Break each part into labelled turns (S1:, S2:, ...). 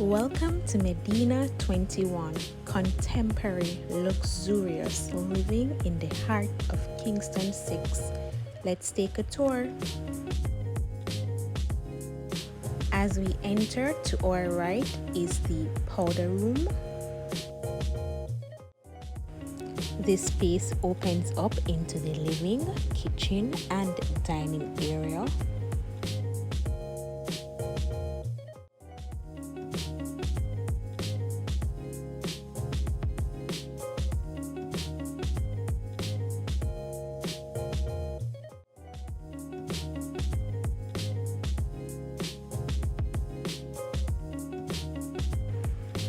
S1: Welcome to Medinah 21, contemporary, luxurious living in the heart of Kingston 6. Let's take a tour. As we enter, to our right is the powder room. This space opens up into the living, kitchen, and dining area.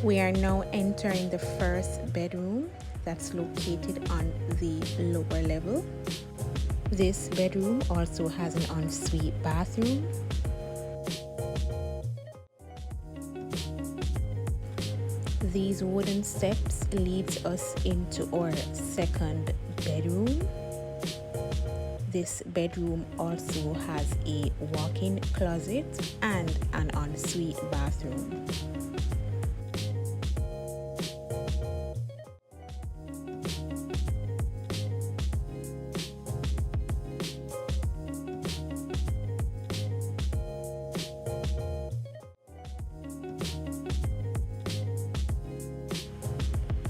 S1: We are now entering the first bedroom that's located on the lower level. This bedroom also has an ensuite bathroom. These wooden steps leads us into our second bedroom. This bedroom also has a walk-in closet and an ensuite bathroom.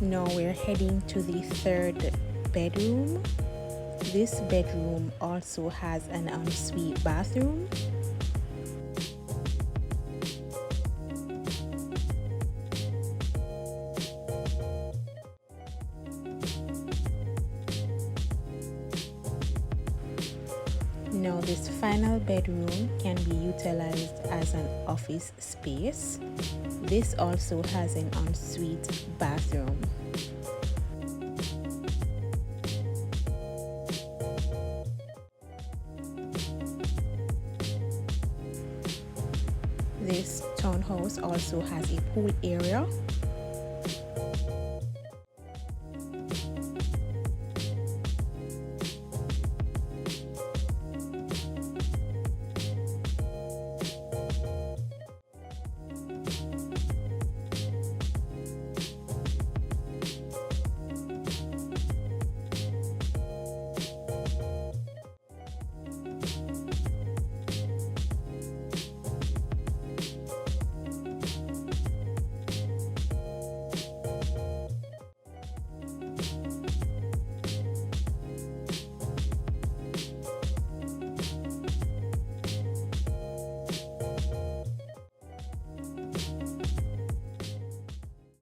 S1: Now we're heading to the third bedroom. This bedroom also has an ensuite bathroom. Now this final bedroom can be utilized as an office space. This also has an ensuite bathroom. This townhouse also has a pool area